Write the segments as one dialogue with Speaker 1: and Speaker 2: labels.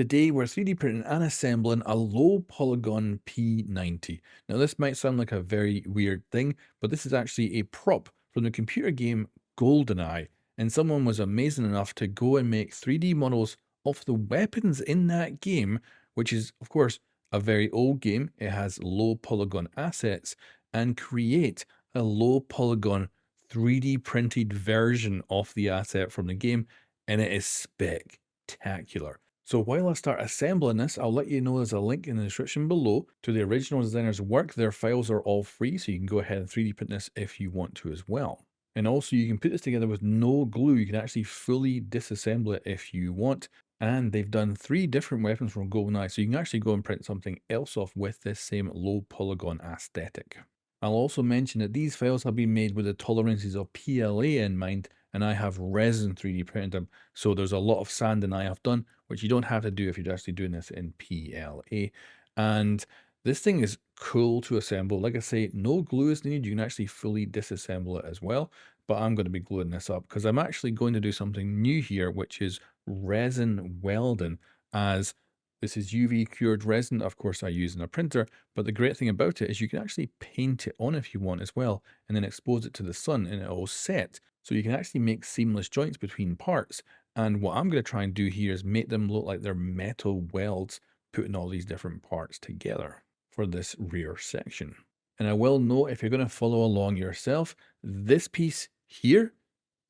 Speaker 1: Today we're 3D printing and assembling a low polygon P90. Now this might sound like a very weird thing, but this is actually a prop from the computer game GoldenEye, and someone was amazing enough to go and make 3D models of the weapons in that game, which is of course a very old game. It has low polygon assets, and create a low polygon 3D printed version of the asset from the game, and it is spectacular. So while I start assembling this, I'll let you know there's a link in the description below to the original designer's work. Their files are all free, so you can go ahead and 3D print this if you want to as well. And also you can put this together with no glue. You can actually fully disassemble it if you want. And they've done 3 different weapons from GoldenEye, so you can actually go and print something else off with this same low polygon aesthetic. I'll also mention that these files have been made with the tolerances of PLA in mind, and I have resin 3D printed them. So there's a lot of sanding I have done, which you don't have to do if you're actually doing this in PLA. And this thing is cool to assemble. Like I say, no glue is needed. You can actually fully disassemble it as well. But I'm going to be gluing this up because I'm actually going to do something new here, which is resin welding, as this is UV cured resin. Of course, I use in a printer, but the great thing about it is you can actually paint it on if you want as well, and then expose it to the sun and it'll set. So you can actually make seamless joints between parts. And what I'm going to try and do here is make them look like they're metal welds, putting all these different parts together for this rear section. And I will note, if you're going to follow along yourself, this piece here,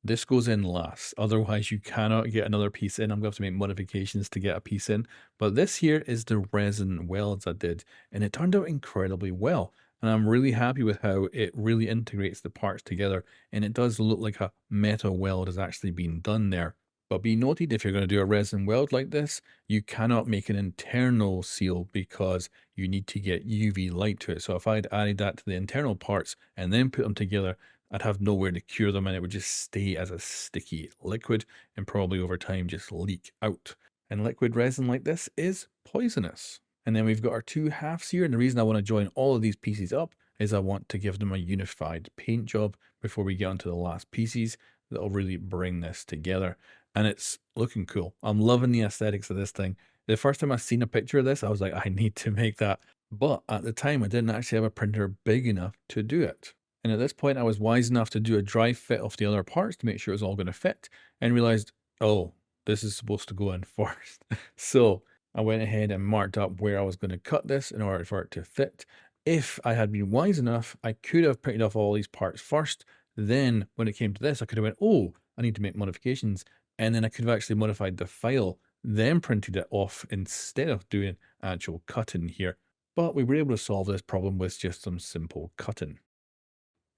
Speaker 1: this goes in last. Otherwise, you cannot get another piece in. I'm going to have to make modifications to get a piece in. But this here is the resin welds I did, and it turned out incredibly well. And I'm really happy with how it really integrates the parts together, and it does look like a metal weld has actually been done there. But be noted, if you're going to do a resin weld like this, you cannot make an internal seal because you need to get UV light to it. So if I'd added that to the internal parts and then put them together, I'd have nowhere to cure them, and it would just stay as a sticky liquid and probably over time just leak out. And liquid resin like this is poisonous. And then we've got our 2 halves here, and the reason I want to join all of these pieces up is I want to give them a unified paint job before we get onto the last pieces that'll really bring this together. And it's looking cool. I'm loving the aesthetics of this thing. The first time I seen a picture of this, I was like, I need to make that. But at the time, I didn't actually have a printer big enough to do it. And at this point, I was wise enough to do a dry fit of the other parts to make sure it was all going to fit, and realized, oh, this is supposed to go in first. So I went ahead and marked up where I was going to cut this in order for it to fit. If I had been wise enough, I could have printed off all these parts first. Then when it came to this, I could have went, oh, I need to make modifications. And then I could have actually modified the file, then printed it off instead of doing actual cutting here. But we were able to solve this problem with just some simple cutting.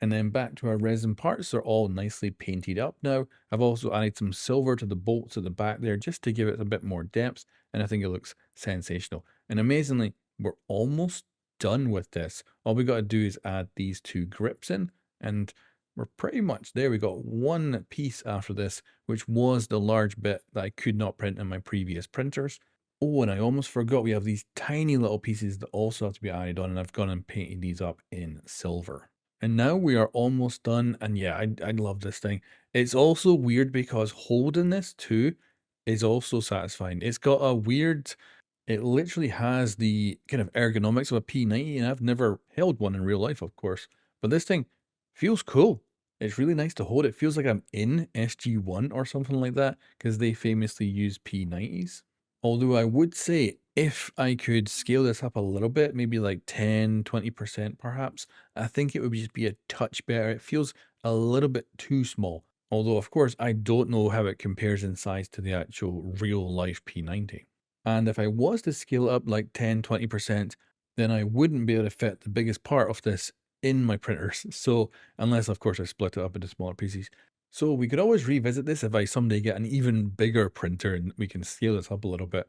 Speaker 1: And then back to our resin parts, they're all nicely painted up now. I've also added some silver to the bolts at the back there just to give it a bit more depth, and I think it looks sensational. And amazingly, we're almost done with this. All we got to do is add these 2 grips in, and we're pretty much there. We got one piece after this, which was the large bit that I could not print in my previous printers. Oh, and I almost forgot we have these tiny little pieces that also have to be added on, and I've gone and painted these up in silver. And now we are almost done, and yeah, I love this thing. It's also weird because holding this too is also satisfying. It's got a weird, it literally has the kind of ergonomics of a P90, and I've never held one in real life, of course. But this thing feels cool. It's really nice to hold. It feels like I'm in SG1 or something like that, because they famously use P90s. Although I would say if I could scale this up a little bit, maybe like 10, 20% perhaps, I think it would just be a touch better. It feels a little bit too small. Although, of course, I don't know how it compares in size to the actual real life P90. And if I was to scale it up like 10, 20%, then I wouldn't be able to fit the biggest part of this in my printers. So, unless, of course, I split it up into smaller pieces. So we could always revisit this if I someday get an even bigger printer and we can scale this up a little bit.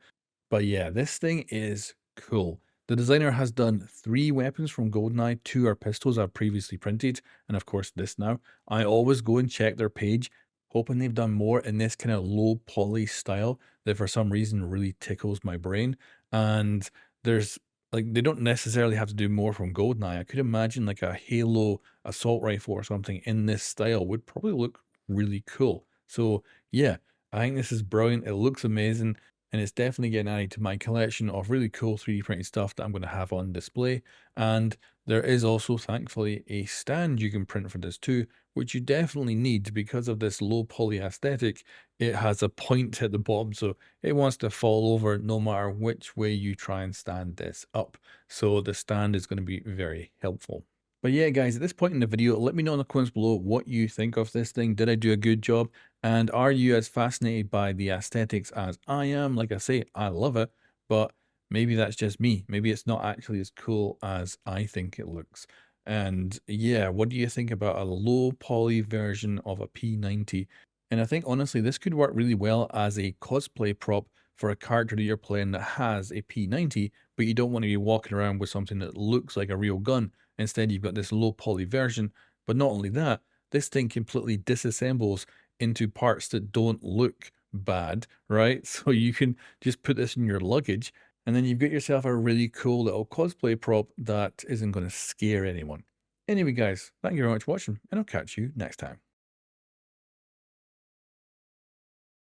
Speaker 1: But yeah, this thing is cool. The designer has done 3 weapons from GoldenEye. 2 are pistols I've previously printed, and of course this now. I always go and check their page, hoping they've done more in this kind of low poly style that for some reason really tickles my brain. And there's like, they don't necessarily have to do more from GoldenEye. I could imagine like a Halo assault rifle or something in this style would probably look really cool. So yeah, I think this is brilliant. It looks amazing. and it's definitely getting added to my collection of really cool 3D printed stuff that I'm going to have on display. And there is also, thankfully, a stand you can print for this too, which you definitely need because of this low poly aesthetic. It has a point at the bottom, so it wants to fall over no matter which way you try and stand this up. So the stand is going to be very helpful. But yeah, guys, at this point in the video, let me know in the comments below what you think of this thing. Did I do a good job? And are you as fascinated by the aesthetics as I am? Like I say, I love it, but maybe that's just me. Maybe it's not actually as cool as I think it looks. And yeah, what do you think about a low poly version of a P90? And I think honestly, this could work really well as a cosplay prop for a character that you're playing that has a P90, but you don't want to be walking around with something that looks like a real gun. Instead, you've got this low poly version. But not only that, this thing completely disassembles into parts that don't look bad, right? So you can just put this in your luggage, and then you've got yourself a really cool little cosplay prop that isn't going to scare anyone. Anyway, guys, thank you very much for watching, and I'll catch you next time.